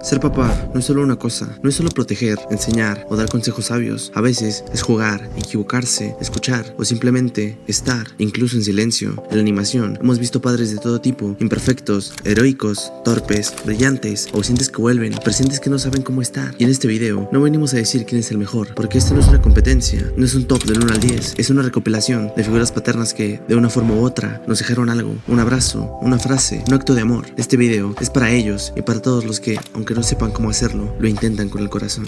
Ser papá no es solo una cosa, no es solo proteger, enseñar o dar consejos sabios. A veces es jugar, equivocarse, escuchar o simplemente estar, incluso en silencio. En la animación hemos visto padres de todo tipo, imperfectos, heroicos, torpes, brillantes, ausentes que vuelven, presentes que no saben cómo estar. Y en este video no venimos a decir quién es el mejor, porque esto no es una competencia, no es un top del 1 al 10, es una recopilación de figuras paternas que, de una forma u otra, nos dejaron algo, un abrazo, una frase, un acto de amor. Este video es para ellos y para todos los que, aunque no sepan cómo hacerlo, lo intentan con el corazón.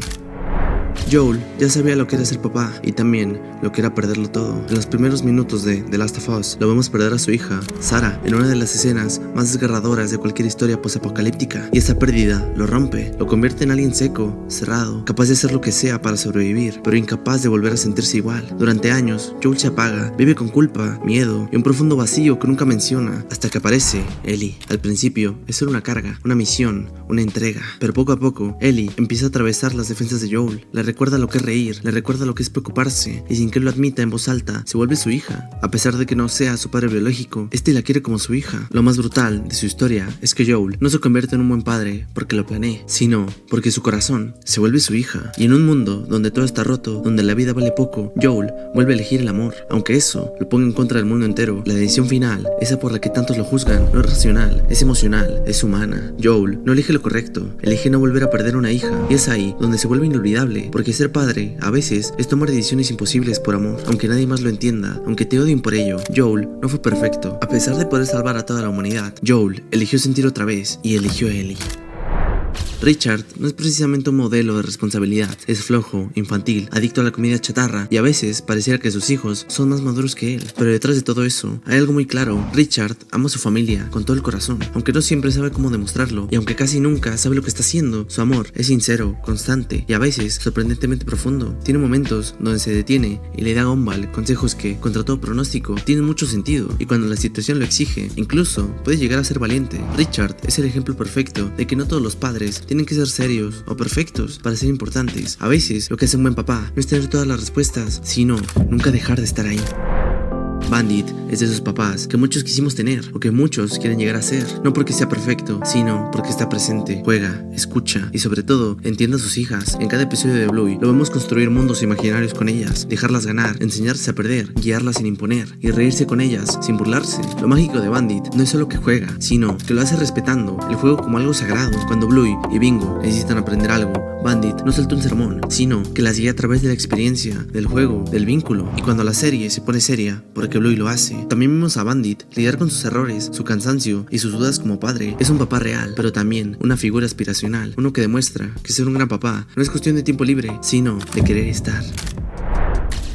Joel ya sabía lo que era ser papá y también lo que era perderlo todo. En los primeros minutos de The Last of Us lo vemos perder a su hija, Sarah, en una de las escenas más desgarradoras de cualquier historia posapocalíptica, y esa pérdida lo rompe, lo convierte en alguien seco, cerrado, capaz de hacer lo que sea para sobrevivir, pero incapaz de volver a sentirse igual. Durante años, Joel se apaga, vive con culpa, miedo y un profundo vacío que nunca menciona, hasta que aparece Ellie. Al principio es solo una carga, una misión, una entrega, pero poco a poco Ellie empieza a atravesar las defensas de Joel, le recuerda lo que es reír, le recuerda lo que es preocuparse, y sin que lo admita en voz alta, se vuelve su hija. A pesar de que no sea su padre biológico, este la quiere como su hija. Lo más brutal de su historia es que Joel no se convierte en un buen padre porque lo planeé, sino porque su corazón se vuelve su hija. Y en un mundo donde todo está roto, donde la vida vale poco, Joel vuelve a elegir el amor, aunque eso lo ponga en contra del mundo entero. La decisión final, esa por la que tantos lo juzgan, no es racional, es emocional, es humana. Joel no elige lo correcto, elige no volver a perder una hija, y es ahí donde se vuelve inolvidable, porque ser padre a veces es tomar decisiones imposibles por amor, aunque nadie más lo entienda, aunque te odien por ello. Joel no fue perfecto. A pesar de poder salvar a toda la humanidad, Joel eligió sentir otra vez y eligió a Ellie. Richard no es precisamente un modelo de responsabilidad, es flojo, infantil, adicto a la comida chatarra y a veces pareciera que sus hijos son más maduros que él. Pero detrás de todo eso hay algo muy claro: Richard ama a su familia con todo el corazón, aunque no siempre sabe cómo demostrarlo y aunque casi nunca sabe lo que está haciendo. Su amor es sincero, constante y a veces sorprendentemente profundo. Tiene momentos donde se detiene y le da a Gumball consejos que, contra todo pronóstico, tienen mucho sentido, y cuando la situación lo exige, incluso puede llegar a ser valiente. Richard es el ejemplo perfecto de que no todos los padres tienen que ser serios o perfectos para ser importantes. A veces lo que hace un buen papá no es tener todas las respuestas, sino nunca dejar de estar ahí. Bandit es de esos papás que muchos quisimos tener o que muchos quieren llegar a ser, no porque sea perfecto, sino porque está presente, juega, escucha y sobre todo entiende a sus hijas. En cada episodio de Bluey lo vemos construir mundos imaginarios con ellas, dejarlas ganar, enseñarse a perder, guiarlas sin imponer y reírse con ellas sin burlarse. Lo mágico de Bandit no es solo que juega, sino que lo hace respetando el juego como algo sagrado. Cuando Bluey y Bingo necesitan aprender algo, Bandit no suelta un sermón, sino que las guía a través de la experiencia, del juego, del vínculo. Y cuando la serie se pone seria, porque Bluey lo hace, también vimos a Bandit lidiar con sus errores, su cansancio y sus dudas como padre. Es un papá real, pero también una figura aspiracional, uno que demuestra que ser un gran papá no es cuestión de tiempo libre, sino de querer estar.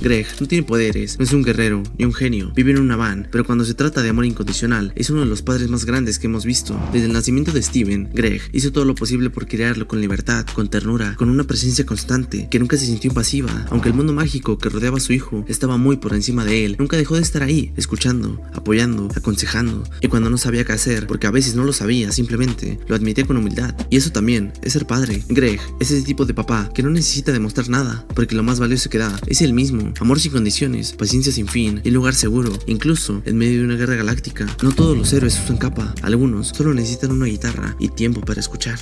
Greg no tiene poderes, no es un guerrero ni un genio, vive en una van, pero cuando se trata de amor incondicional, es uno de los padres más grandes que hemos visto. Desde el nacimiento de Steven, Greg hizo todo lo posible por criarlo con libertad, con ternura, con una presencia constante, que nunca se sintió impasiva. Aunque el mundo mágico que rodeaba a su hijo estaba muy por encima de él, nunca dejó de estar ahí, escuchando, apoyando, aconsejando, y cuando no sabía qué hacer, porque a veces no lo sabía, simplemente lo admitía con humildad. Y eso también es ser padre. Greg es ese tipo de papá que no necesita demostrar nada, porque lo más valioso que da es él mismo. Amor sin condiciones, paciencia sin fin y lugar seguro, incluso en medio de una guerra galáctica. No todos los héroes usan capa, algunos solo necesitan una guitarra y tiempo para escuchar.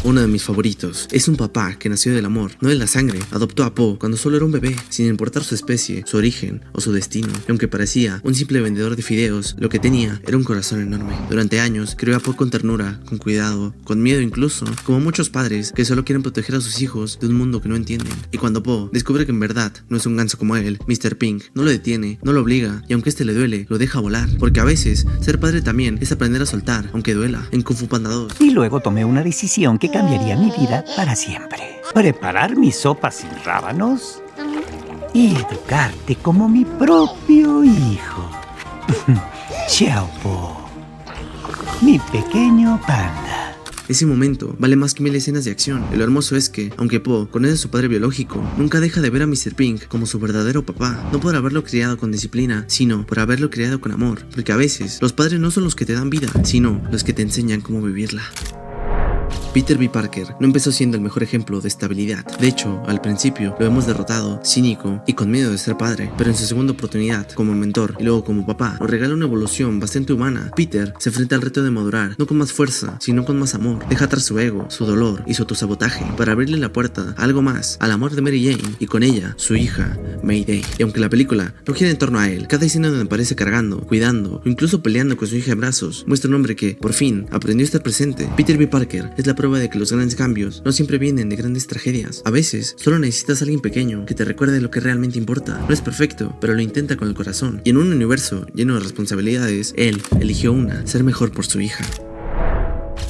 Uno de mis favoritos es un papá que nació del amor, no de la sangre. Adoptó a Po cuando solo era un bebé, sin importar su especie, su origen o su destino. Y aunque parecía un simple vendedor de fideos, lo que tenía era un corazón enorme. Durante años crió a Po con ternura, con cuidado, con miedo incluso, como muchos padres que solo quieren proteger a sus hijos de un mundo que no entienden. Y cuando Po descubre que en verdad no es un ganso como él, Mr. Pink no lo detiene, no lo obliga, y aunque este le duele, lo deja volar. Porque a veces ser padre también es aprender a soltar, aunque duela. En Kung Fu Panda 2. Y luego tomé una decisión que cambiaría mi vida para siempre. Preparar mi sopa sin rábanos y educarte como mi propio hijo. Chao, Po, mi pequeño panda. Ese momento vale más que 1000 escenas de acción. Y lo hermoso es que, aunque Po conoce a su padre biológico, nunca deja de ver a Mr. Pink como su verdadero papá, no por haberlo criado con disciplina, sino por haberlo criado con amor. Porque a veces los padres no son los que te dan vida, sino los que te enseñan cómo vivirla. Peter B. Parker no empezó siendo el mejor ejemplo de estabilidad. De hecho, al principio lo vemos derrotado, cínico y con miedo de ser padre, pero en su segunda oportunidad, como mentor y luego como papá, nos regala una evolución bastante humana. Peter se enfrenta al reto de madurar, no con más fuerza, sino con más amor. Deja atrás su ego, su dolor y su autosabotaje para abrirle la puerta a algo más, al amor de Mary Jane y con ella, su hija, Mayday. Y aunque la película no gira en torno a él, cada escena donde aparece cargando, cuidando o incluso peleando con su hija en brazos, muestra un hombre que, por fin, aprendió a estar presente. Peter B. Parker es la prueba de que los grandes cambios no siempre vienen de grandes tragedias. A veces, solo necesitas a alguien pequeño que te recuerde lo que realmente importa. No es perfecto, pero lo intenta con el corazón. Y en un universo lleno de responsabilidades, él eligió una, ser mejor por su hija.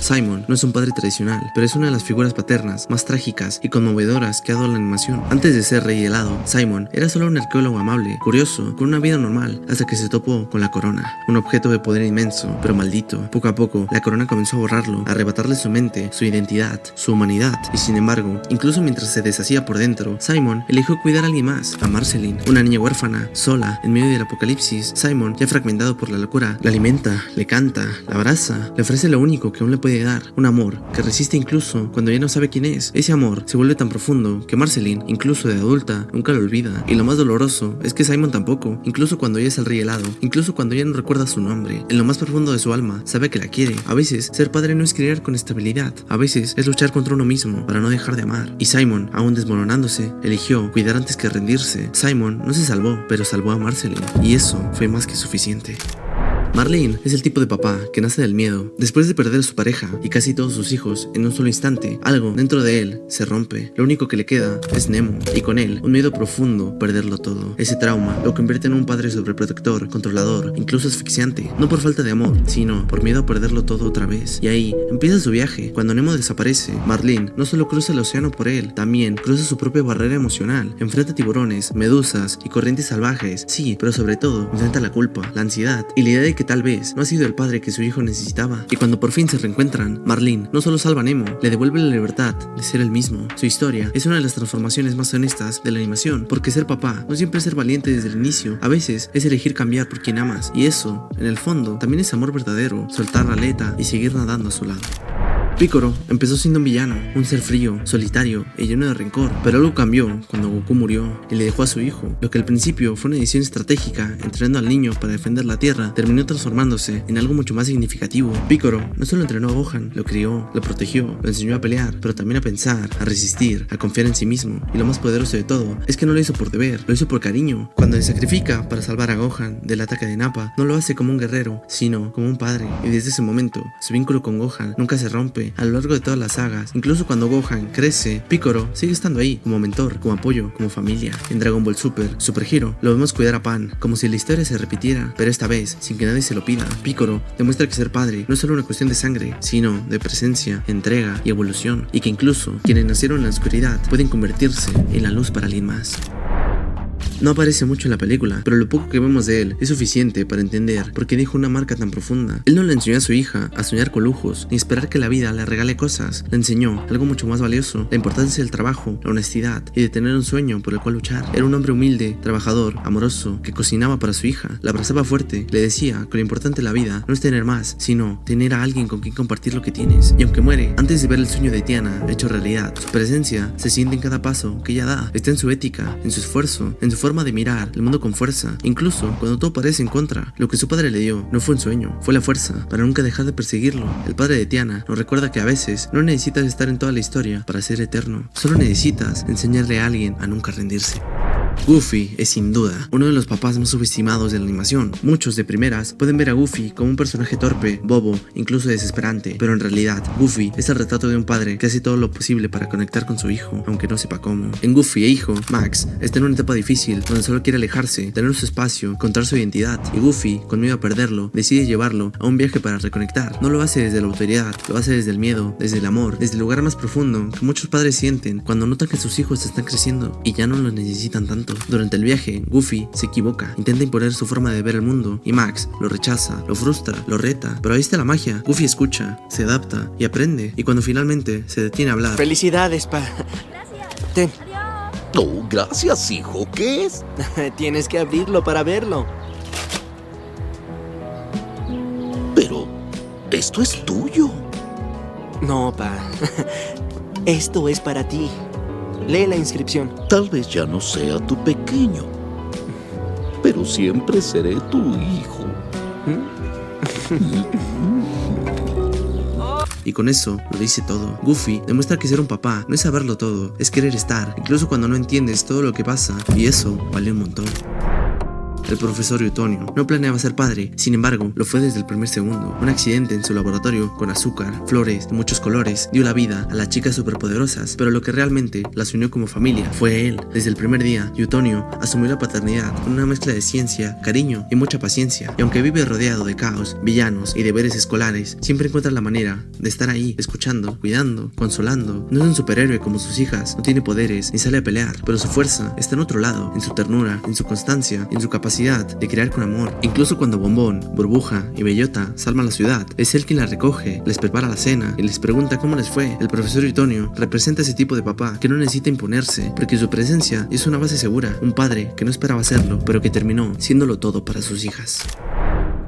Simon no es un padre tradicional, pero es una de las figuras paternas más trágicas y conmovedoras que ha dado la animación. Antes de ser rey helado, Simon era solo un arqueólogo amable, curioso, con una vida normal, hasta que se topó con la corona, un objeto de poder inmenso, pero maldito. Poco a poco, la corona comenzó a borrarlo, a arrebatarle su mente, su identidad, su humanidad, y sin embargo, incluso mientras se deshacía por dentro, Simon eligió cuidar a alguien más, a Marceline, una niña huérfana, sola, en medio del apocalipsis. Simon, ya fragmentado por la locura, la alimenta, le canta, la abraza, le ofrece lo único que aún le puede dar, un amor que resiste incluso cuando ya no sabe quién es. Ese amor se vuelve tan profundo que Marceline, incluso de adulta, nunca lo olvida. Y lo más doloroso es que Simon tampoco, incluso cuando ella es el rey helado, incluso cuando ella no recuerda su nombre. En lo más profundo de su alma, sabe que la quiere. A veces, ser padre no es criar con estabilidad, a veces es luchar contra uno mismo para no dejar de amar. Y Simon, aún desmoronándose, eligió cuidar antes que rendirse. Simon no se salvó, pero salvó a Marceline, y eso fue más que suficiente. Marlene es el tipo de papá que nace del miedo. Después de perder a su pareja y casi todos sus hijos en un solo instante, algo dentro de él se rompe. Lo único que le queda es Nemo, y con él un miedo profundo, perderlo todo. Ese trauma lo convierte en un padre sobreprotector, controlador, incluso asfixiante, no por falta de amor, sino por miedo a perderlo todo otra vez. Y ahí empieza su viaje. Cuando Nemo desaparece, Marlene no solo cruza el océano por él, también cruza su propia barrera emocional. Enfrenta tiburones, medusas y corrientes salvajes, sí, pero sobre todo enfrenta la culpa, la ansiedad y la idea de que tal vez no ha sido el padre que su hijo necesitaba. Y cuando por fin se reencuentran, Marlene no solo salva a Nemo, le devuelve la libertad de ser el mismo. Su historia es una de las transformaciones más honestas de la animación, porque ser papá no siempre es ser valiente desde el inicio, a veces es elegir cambiar por quien amas, y eso, en el fondo, también es amor verdadero, soltar la aleta y seguir nadando a su lado. Picoro empezó siendo un villano, un ser frío, solitario y lleno de rencor, pero algo cambió cuando Goku murió y le dejó a su hijo. Lo que al principio fue una decisión estratégica, entrenando al niño para defender la Tierra, terminó transformándose en algo mucho más significativo. Picoro no solo entrenó a Gohan, lo crió, lo protegió, lo enseñó a pelear, pero también a pensar, a resistir, a confiar en sí mismo. Y lo más poderoso de todo es que no lo hizo por deber, lo hizo por cariño. Cuando se sacrifica para salvar a Gohan del ataque de Nappa, no lo hace como un guerrero, sino como un padre. Y desde ese momento, su vínculo con Gohan nunca se rompe. A lo largo de todas las sagas, incluso cuando Gohan crece, Picoro sigue estando ahí, como mentor, como apoyo, como familia. En Dragon Ball Super Hero, lo vemos cuidar a Pan, como si la historia se repitiera, pero esta vez, sin que nadie se lo pida. Picoro demuestra que ser padre no es solo una cuestión de sangre, sino de presencia, entrega y evolución, y que incluso quienes nacieron en la oscuridad pueden convertirse en la luz para alguien más. No aparece mucho en la película, pero lo poco que vemos de él es suficiente para entender por qué dejó una marca tan profunda. Él no le enseñó a su hija a soñar con lujos, ni esperar que la vida le regale cosas. Le enseñó algo mucho más valioso, la importancia del trabajo, la honestidad y de tener un sueño por el cual luchar. Era un hombre humilde, trabajador, amoroso, que cocinaba para su hija, la abrazaba fuerte, le decía que lo importante de la vida no es tener más, sino tener a alguien con quien compartir lo que tienes. Y aunque muere, antes de ver el sueño de Tiana hecho realidad, su presencia se siente en cada paso que ella da. Está en su ética, en su esfuerzo, en su forma de mirar el mundo con fuerza, incluso cuando todo parece en contra. Lo que su padre le dio no fue un sueño, fue la fuerza para nunca dejar de perseguirlo. El padre de Tiana nos recuerda que a veces no necesitas estar en toda la historia para ser eterno, solo necesitas enseñarle a alguien a nunca rendirse. Goofy es sin duda uno de los papás más subestimados de la animación. Muchos de primeras pueden ver a Goofy como un personaje torpe, bobo, incluso desesperante, pero en realidad Goofy es el retrato de un padre que hace todo lo posible para conectar con su hijo, aunque no sepa cómo. En Goofy e hijo, Max está en una etapa difícil donde solo quiere alejarse, tener su espacio, encontrar su identidad, y Goofy, con miedo a perderlo, decide llevarlo a un viaje para reconectar. No lo hace desde la autoridad, lo hace desde el miedo, desde el amor, desde el lugar más profundo que muchos padres sienten cuando notan que sus hijos están creciendo y ya no los necesitan tanto. Durante el viaje, Goofy se equivoca, intenta imponer su forma de ver el mundo, y Max lo rechaza, lo frustra, lo reta, pero ahí está la magia. Goofy escucha, se adapta y aprende, y cuando finalmente se detiene a hablar: ¡Felicidades, pa! Ten. Oh, gracias, hijo. ¿Qué es? Tienes que abrirlo para verlo. Pero esto es tuyo. No, pa, Esto es para ti. Lee la inscripción. Tal vez ya no sea tu pequeño, pero siempre seré tu hijo. Y con eso lo dice todo. Goofy demuestra que ser un papá no es saberlo todo, es querer estar, incluso cuando no entiendes todo lo que pasa, y eso vale un montón. El profesor Utonio no planeaba ser padre, sin embargo, lo fue desde el primer segundo. Un accidente en su laboratorio con azúcar, flores de muchos colores dio la vida a las chicas superpoderosas, pero lo que realmente las unió como familia fue él. Desde el primer día, Utonio asumió la paternidad con una mezcla de ciencia, cariño y mucha paciencia. Y aunque vive rodeado de caos, villanos y deberes escolares, siempre encuentra la manera de estar ahí, escuchando, cuidando, consolando. No es un superhéroe como sus hijas, no tiene poderes ni sale a pelear, pero su fuerza está en otro lado, en su ternura, en su constancia, en su capacidad de crear con amor. Incluso cuando Bombón, Burbuja y Bellota salvan la ciudad, es él quien la recoge, les prepara la cena y les pregunta cómo les fue. El profesor Utonio representa ese tipo de papá que no necesita imponerse, porque su presencia es una base segura, un padre que no esperaba serlo, pero que terminó siéndolo todo para sus hijas.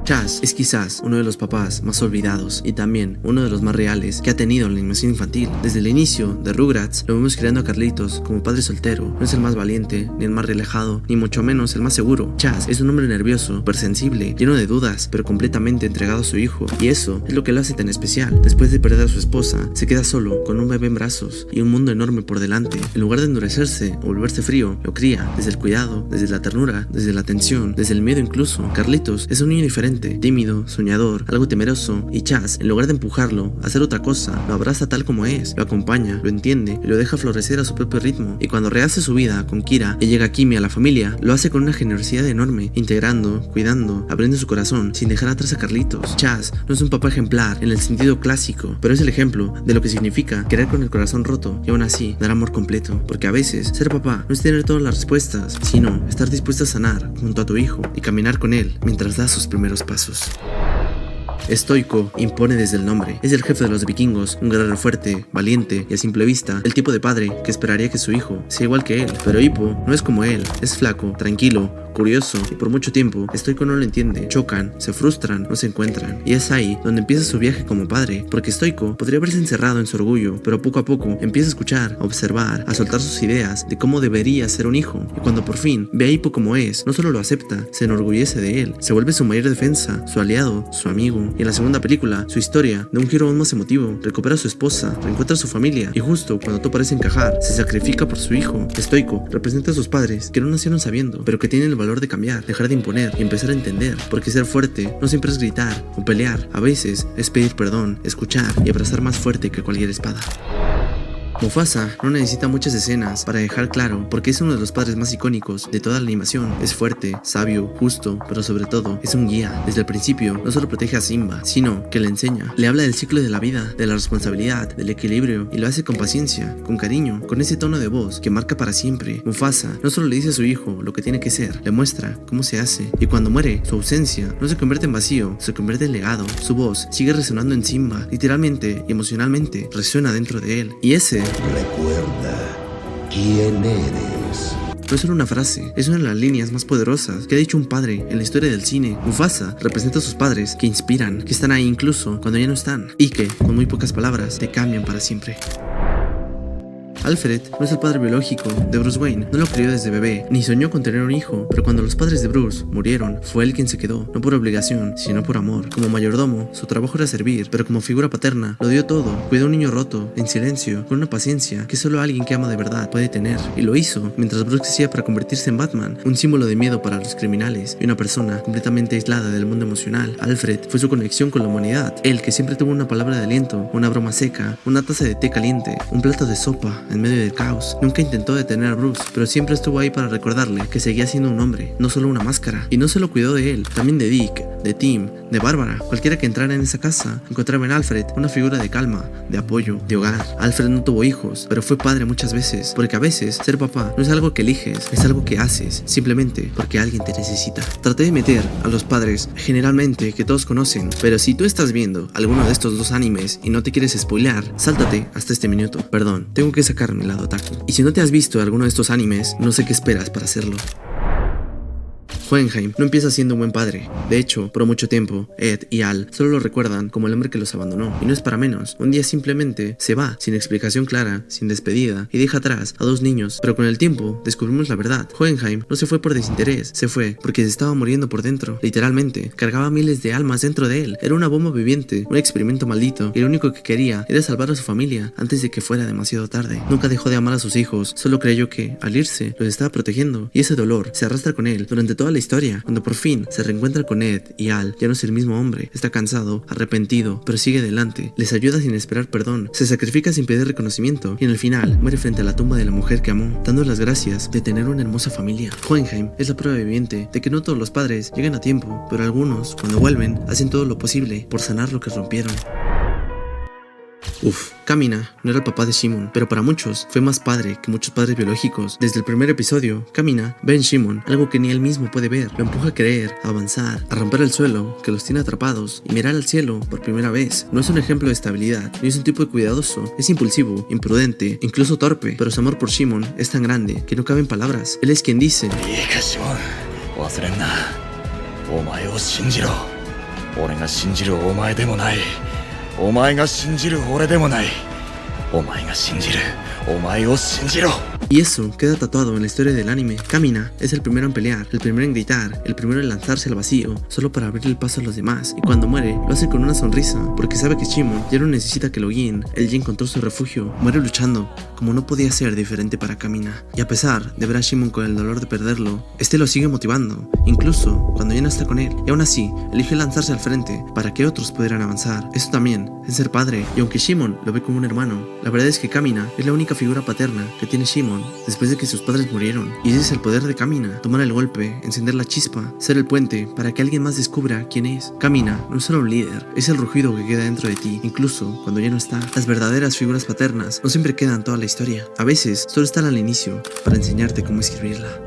Chaz es quizás uno de los papás más olvidados y también uno de los más reales que ha tenido la animación infantil. Desde el inicio de Rugrats lo vemos creando a Carlitos como padre soltero. No es el más valiente, ni el más relajado, ni mucho menos el más seguro. Chaz es un hombre nervioso, hipersensible, lleno de dudas, pero completamente entregado a su hijo, y eso es lo que lo hace tan especial. Después de perder a su esposa, se queda solo con un bebé en brazos y un mundo enorme por delante. En lugar de endurecerse o volverse frío, lo cría desde el cuidado, desde la ternura, desde la atención, desde el miedo incluso. Carlitos es un niño diferente, tímido, soñador, algo temeroso, y Chaz, en lugar de empujarlo a hacer otra cosa, lo abraza tal como es, lo acompaña, lo entiende y lo deja florecer a su propio ritmo. Y cuando rehace su vida con Kira y llega Kimi a la familia, lo hace con una generosidad enorme, integrando, cuidando, abriendo su corazón sin dejar atrás a Carlitos. Chaz no es un papá ejemplar en el sentido clásico, pero es el ejemplo de lo que significa querer con el corazón roto y aún así dar amor completo, porque a veces ser papá no es tener todas las respuestas, sino estar dispuesto a sanar junto a tu hijo y caminar con él mientras da sus primeros pasos. Estoico impone desde el nombre. Es el jefe de los vikingos, un guerrero fuerte, valiente y a simple vista el tipo de padre que esperaría que su hijo sea igual que él. Pero Hippo no es como él, es flaco, tranquilo, curioso, y por mucho tiempo Estoico no lo entiende. Chocan, se frustran, no se encuentran, y es ahí donde empieza su viaje como padre, porque Estoico podría haberse encerrado en su orgullo, pero poco a poco empieza a escuchar, a observar, a soltar sus ideas de cómo debería ser un hijo, y cuando por fin ve a Hippo como es, no solo lo acepta, se enorgullece de él, se vuelve su mayor defensa, su aliado, su amigo, y en la segunda película, su historia da un giro aún más emotivo. Recupera a su esposa, reencuentra a su familia, y justo cuando todo parece encajar, se sacrifica por su hijo. Estoico representa a sus padres que no nacieron sabiendo, pero que tienen el valor de cambiar, dejar de imponer y empezar a entender, porque ser fuerte no siempre es gritar o pelear, a veces es pedir perdón, escuchar y abrazar más fuerte que cualquier espada. Mufasa no necesita muchas escenas para dejar claro porque es uno de los padres más icónicos de toda la animación. Es fuerte, sabio, justo, pero sobre todo es un guía. Desde el principio no solo protege a Simba, sino que le enseña. Le habla del ciclo de la vida, de la responsabilidad, del equilibrio, y lo hace con paciencia, con cariño, con ese tono de voz que marca para siempre. Mufasa no solo le dice a su hijo lo que tiene que ser, le muestra cómo se hace, y cuando muere, su ausencia no se convierte en vacío, se convierte en legado. Su voz sigue resonando en Simba, literalmente y emocionalmente resuena dentro de él, y ese Recuerda quién eres. no es solo una frase, es una de las líneas más poderosas que ha dicho un padre en la historia del cine. Mufasa representa a sus padres que inspiran, que están ahí incluso cuando ya no están, y que, con muy pocas palabras, te cambian para siempre. Alfred no es el padre biológico de Bruce Wayne, no lo crió desde bebé, ni soñó con tener un hijo, pero cuando los padres de Bruce murieron, fue él quien se quedó, no por obligación, sino por amor. Como mayordomo, su trabajo era servir, pero como figura paterna, lo dio todo, cuidó a un niño roto, en silencio, con una paciencia que solo alguien que ama de verdad puede tener, y lo hizo mientras Bruce crecía para convertirse en Batman, un símbolo de miedo para los criminales, y una persona completamente aislada del mundo emocional. Alfred fue su conexión con la humanidad, él que siempre tuvo una palabra de aliento, una broma seca, una taza de té caliente, un plato de sopa, en medio del caos. Nunca intentó detener a Bruce, pero siempre estuvo ahí para recordarle que seguía siendo un hombre, no solo una máscara. Y no solo cuidó de él, también de Dick, de Tim, de Bárbara. Cualquiera que entrara en esa casa encontraba en Alfred una figura de calma, de apoyo, de hogar. Alfred no tuvo hijos, pero fue padre muchas veces, porque a veces ser papá no es algo que eliges, es algo que haces, simplemente porque alguien te necesita. Traté de meter a los padres generalmente que todos conocen, pero si tú estás viendo alguno de estos dos animes y no te quieres spoilear, sáltate hasta este minuto. Perdón, tengo que sacar mi lado otaku. Y si no te has visto alguno de estos animes, no sé qué esperas para hacerlo. Hohenheim no empieza siendo un buen padre. De hecho, por mucho tiempo, Ed y Al solo lo recuerdan como el hombre que los abandonó. Y no es para menos. Un día simplemente se va, sin explicación clara, sin despedida, y deja atrás a 2 niños. Pero con el tiempo, descubrimos la verdad. Hohenheim no se fue por desinterés, se fue porque se estaba muriendo por dentro. Literalmente, cargaba miles de almas dentro de él. Era una bomba viviente, un experimento maldito, y lo único que quería era salvar a su familia antes de que fuera demasiado tarde. Nunca dejó de amar a sus hijos, solo creyó que, al irse, los estaba protegiendo, y ese dolor se arrastra con él durante toda la historia. Cuando por fin se reencuentra con Ed y Al, ya no es el mismo hombre. Está cansado, arrepentido, pero sigue adelante. Les ayuda sin esperar perdón, se sacrifica sin pedir reconocimiento, y en el final muere frente a la tumba de la mujer que amó, dando las gracias de tener una hermosa familia. Hohenheim es la prueba viviente de que no todos los padres llegan a tiempo, pero algunos, cuando vuelven, hacen todo lo posible por sanar lo que rompieron. Kamina no era el papá de Shimon, pero para muchos fue más padre que muchos padres biológicos. Desde el primer episodio, Kamina ve en Shimon algo que ni él mismo puede ver. Lo empuja a creer, a avanzar, a romper el suelo que los tiene atrapados y mirar al cielo por primera vez. No es un ejemplo de estabilidad, ni es un tipo de cuidadoso. Es impulsivo, imprudente, incluso torpe, pero su amor por Shimon es tan grande que no cabe en palabras. Él es quien dice: y eso queda tatuado en la historia del anime. Kamina es el primero en pelear, el primero en gritar, el primero en lanzarse al vacío, solo para abrirle el paso a los demás. Y cuando muere, lo hace con una sonrisa, porque sabe que Shimon ya no necesita que lo guíen. Él ya encontró su refugio, muere luchando, como no podía ser diferente para Kamina. Y a pesar de ver a Shimon con el dolor de perderlo, este lo sigue motivando, incluso cuando ya no está con él. Y aún así, elige lanzarse al frente para que otros pudieran avanzar. Eso también es ser padre, y aunque Shimon lo ve como un hermano, la verdad es que Kamina es la única figura paterna que tiene Shimon después de que sus padres murieron. Y ese es el poder de Kamina: tomar el golpe, encender la chispa, ser el puente para que alguien más descubra quién es. Kamina no es solo un líder, es el rugido que queda dentro de ti, incluso cuando ya no está. Las verdaderas figuras paternas no siempre quedan toda la historia, a veces solo están al inicio para enseñarte cómo escribirla.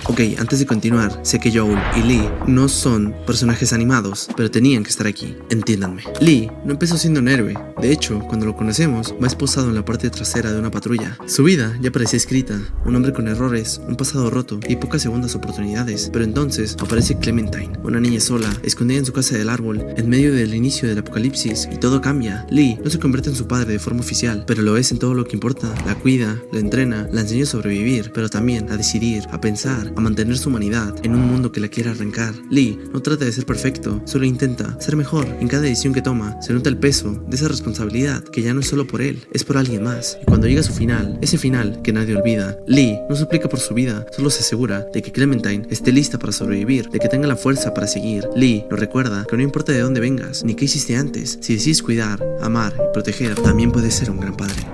Ok, antes de continuar, sé que Joel y Lee no son personajes animados, pero tenían que estar aquí, entiéndanme. Lee no empezó siendo un héroe. De hecho, cuando lo conocemos, va esposado en la parte trasera de una patrulla. Su vida ya parecía escrita, un hombre con errores, un pasado roto y pocas segundas oportunidades. Pero entonces aparece Clementine, una niña sola, escondida en su casa del árbol, en medio del inicio del apocalipsis, y todo cambia. Lee no se convierte en su padre de forma oficial, pero lo es en todo lo que importa. La cuida, la entrena, la enseña a sobrevivir, pero también a decidir, a pensar, a mantener su humanidad en un mundo que la quiere arrancar. Lee no trata de ser perfecto, solo intenta ser mejor. En cada decisión que toma se nota el peso de esa responsabilidad, que ya no es solo por él, es por alguien más. Y cuando llega su final, ese final que nadie olvida, Lee no suplica por su vida, solo se asegura de que Clementine esté lista para sobrevivir, de que tenga la fuerza para seguir. Lee nos recuerda que no importa de dónde vengas, ni qué hiciste antes, si decides cuidar, amar y proteger, también puedes ser un gran padre.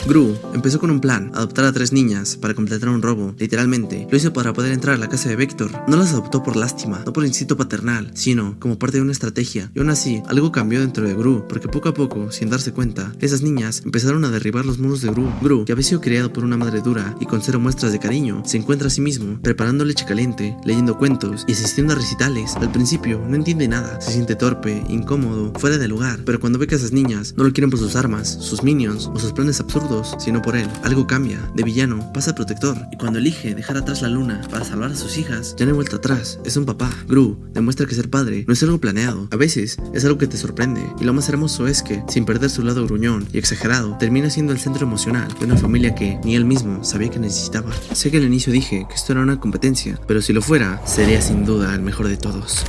Gru empezó con un plan: adoptar a 3 niñas para completar un robo. Literalmente, lo hizo para poder entrar a la casa de Vector. No las adoptó por lástima, no por instinto paternal, sino como parte de una estrategia. Y aún así, algo cambió dentro de Gru, porque poco a poco, sin darse cuenta, esas niñas empezaron a derribar los muros de Gru. Gru, que había sido criado por una madre dura y con 0 muestras de cariño, se encuentra a sí mismo preparando leche caliente, leyendo cuentos y asistiendo a recitales. Al principio, no entiende nada, se siente torpe, incómodo, fuera de lugar, pero cuando ve que esas niñas no lo quieren por sus armas, sus minions o sus planes absurdos, sino por él, algo cambia. De villano pasa a protector, y cuando elige dejar atrás la luna para salvar a sus hijas, ya no hay vuelta atrás. Es un papá. Gru demuestra que ser padre no es algo planeado, a veces es algo que te sorprende, y lo más hermoso es que, sin perder su lado gruñón y exagerado, termina siendo el centro emocional de una familia que ni él mismo sabía que necesitaba. Sé que al inicio dije que esto era una competencia, pero si lo fuera, sería sin duda el mejor de todos.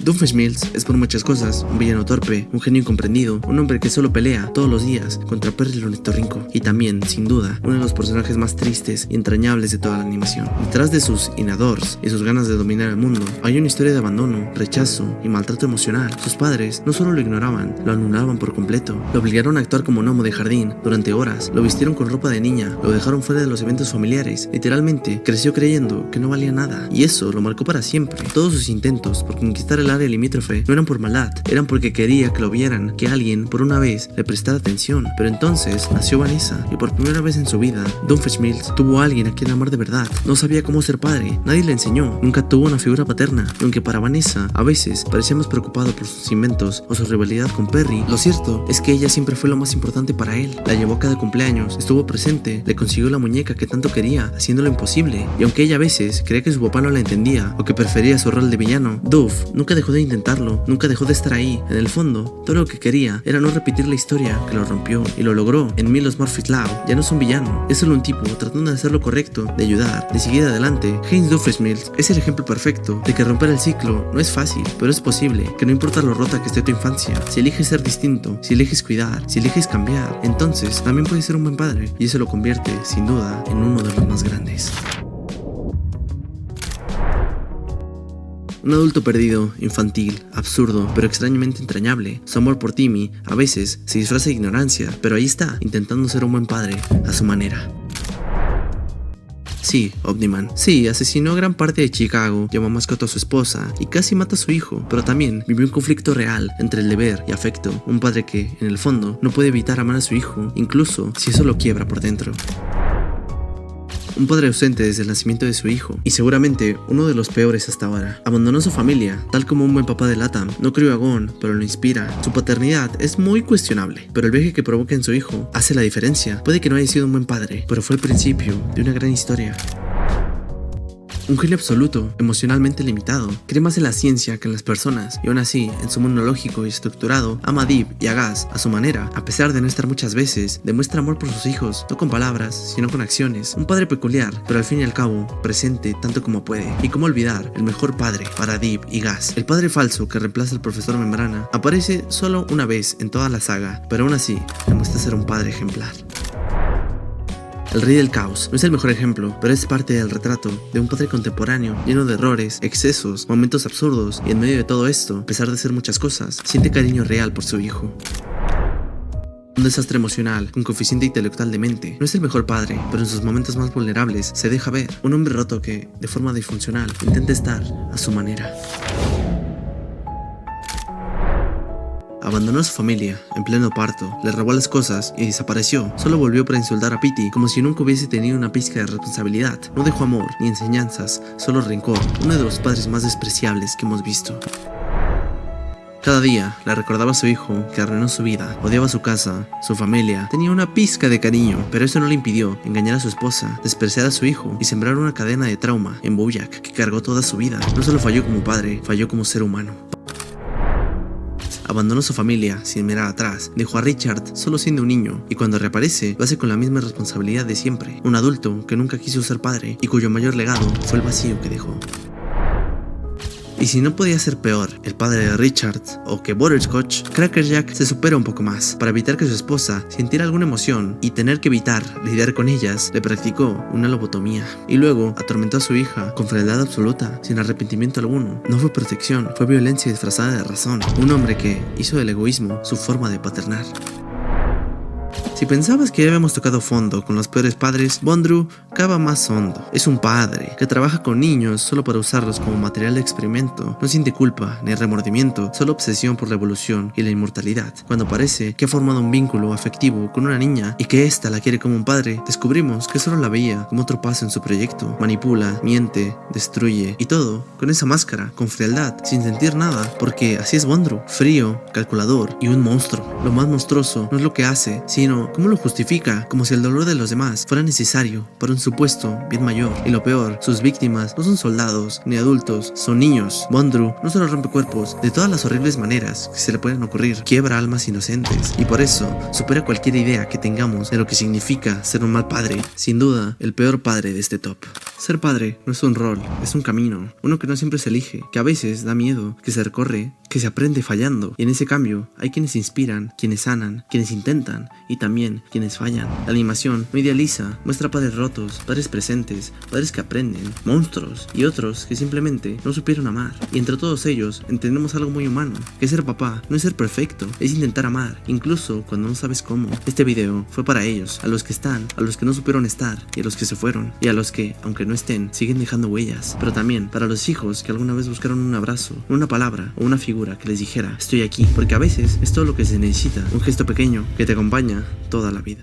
Doofenshmirtz es por muchas cosas un villano torpe, un genio incomprendido, un hombre que solo pelea todos los días contra Perry el Ornitorrinco, y también, sin duda, uno de los personajes más tristes y entrañables de toda la animación. Detrás de sus inadors y sus ganas de dominar el mundo, hay una historia de abandono, rechazo y maltrato emocional. Sus padres no solo lo ignoraban, lo anulaban por completo, lo obligaron a actuar como gnomo de jardín durante horas, lo vistieron con ropa de niña, lo dejaron fuera de los eventos familiares. Literalmente, creció creyendo que no valía nada, y eso lo marcó para siempre. Todos sus intentos por conquistar el el área limítrofe no eran por maldad, eran porque quería que lo vieran, que alguien por una vez le prestara atención. Pero entonces nació Vanessa y por primera vez en su vida, Doofenshmirtz tuvo a alguien a quien amar de verdad. No sabía cómo ser padre, nadie le enseñó, nunca tuvo una figura paterna. Y aunque para Vanessa a veces parecía más preocupado por sus inventos o su rivalidad con Perry, lo cierto es que ella siempre fue lo más importante para él. La llevó a cada cumpleaños, estuvo presente, le consiguió la muñeca que tanto quería, haciendo lo imposible. Y aunque ella a veces creía que su papá no la entendía o que prefería su rol de villano, Doof nunca dejó de intentarlo, nunca dejó de estar ahí. En el fondo, todo lo que quería era no repetir la historia que lo rompió, y lo logró. En Milos Murphy's Law ya no es un villano, es solo un tipo tratando de hacer lo correcto, de ayudar, de seguir adelante. Heinz Doofenshmirtz es el ejemplo perfecto de que romper el ciclo no es fácil, pero es posible, que no importa lo rota que esté tu infancia, si eliges ser distinto, si eliges cuidar, si eliges cambiar, entonces también puedes ser un buen padre, y eso lo convierte, sin duda, en uno de los más grandes. Un adulto perdido, infantil, absurdo, pero extrañamente entrañable. Su amor por Timmy a veces se disfraza de ignorancia, pero ahí está, intentando ser un buen padre, a su manera. Sí, Omni-Man. Sí, asesinó gran parte de Chicago, llevó mascota a su esposa y casi mata a su hijo, pero también vivió un conflicto real entre el deber y afecto. Un padre que, en el fondo, no puede evitar amar a su hijo, incluso si eso lo quiebra por dentro. Un padre ausente desde el nacimiento de su hijo, y seguramente uno de los peores hasta ahora. Abandonó a su familia, tal como un buen papá de Latam. No crió a Gon, pero lo inspira. Su paternidad es muy cuestionable, pero el viaje que provoca en su hijo hace la diferencia. Puede que no haya sido un buen padre, pero fue el principio de una gran historia. Un genio absoluto, emocionalmente limitado, cree más en la ciencia que en las personas, y aún así, en su mundo lógico y estructurado, ama a Deep y a Gas a su manera. A pesar de no estar muchas veces, demuestra amor por sus hijos, no con palabras, sino con acciones. Un padre peculiar, pero al fin y al cabo, presente tanto como puede. Y cómo olvidar el mejor padre para Deep y Gas. El padre falso que reemplaza al profesor Membrana aparece solo una vez en toda la saga, pero aún así, demuestra ser un padre ejemplar. El Rey del Caos no es el mejor ejemplo, pero es parte del retrato de un padre contemporáneo, lleno de errores, excesos, momentos absurdos, y en medio de todo esto, a pesar de ser muchas cosas, siente cariño real por su hijo. Un desastre emocional, con coeficiente intelectual demente. No es el mejor padre, pero en sus momentos más vulnerables se deja ver. Un hombre roto que, de forma disfuncional, intenta estar a su manera. Abandonó a su familia en pleno parto, le robó las cosas y desapareció. Solo volvió para insultar a Petey como si nunca hubiese tenido una pizca de responsabilidad. No dejó amor ni enseñanzas, solo rencor. Uno de los padres más despreciables que hemos visto. Cada día le recordaba a su hijo que arruinó su vida, odiaba su casa, su familia, tenía una pizca de cariño, pero eso no le impidió engañar a su esposa, despreciar a su hijo y sembrar una cadena de trauma en Bojack que cargó toda su vida. No solo falló como padre, falló como ser humano. Abandonó su familia sin mirar atrás, dejó a Richard solo siendo un niño, y cuando reaparece lo hace con la misma responsabilidad de siempre. Un adulto que nunca quiso ser padre y cuyo mayor legado fue el vacío que dejó. Y si no podía ser peor el padre de Richard o que Butterscotch, Cracker Jack se supera un poco más. Para evitar que su esposa sintiera alguna emoción y tener que evitar lidiar con ellas, le practicó una lobotomía. Y luego atormentó a su hija con frialdad absoluta, sin arrepentimiento alguno. No fue protección, fue violencia disfrazada de razón. Un hombre que hizo del egoísmo su forma de paternar. Si pensabas que ya habíamos tocado fondo con los peores padres, Bondrew cava más hondo. Es un padre que trabaja con niños solo para usarlos como material de experimento. No siente culpa ni remordimiento, solo obsesión por la evolución y la inmortalidad. Cuando parece que ha formado un vínculo afectivo con una niña y que ésta la quiere como un padre, descubrimos que solo la veía como otro paso en su proyecto. Manipula, miente, destruye y todo con esa máscara, con frialdad, sin sentir nada, porque así es Bondrew, frío, calculador y un monstruo. Lo más monstruoso no es lo que hace, sino cómo lo justifica, como si el dolor de los demás fuera necesario para un supuesto bien mayor. Y lo peor, sus víctimas no son soldados ni adultos, son niños. Bondrew no solo rompe cuerpos de todas las horribles maneras que se le pueden ocurrir, quiebra almas inocentes y por eso supera cualquier idea que tengamos de lo que significa ser un mal padre. Sin duda, el peor padre de este top. Ser padre no es un rol, es un camino, uno que no siempre se elige, que a veces da miedo, que se recorre, que se aprende fallando. Y en ese cambio hay quienes inspiran, quienes sanan, quienes intentan y también quienes fallan. La animación no idealiza, muestra padres rotos, padres presentes, padres que aprenden, monstruos y otros que simplemente no supieron amar. Y entre todos ellos entendemos algo muy humano, que ser papá no es ser perfecto, es intentar amar, incluso cuando no sabes cómo. Este video fue para ellos, a los que están, a los que no supieron estar y a los que se fueron y a los que, aunque no no estén, siguen dejando huellas. Pero también para los hijos que alguna vez buscaron un abrazo, una palabra o una figura que les dijera, estoy aquí. Porque a veces es todo lo que se necesita, un gesto pequeño que te acompaña toda la vida.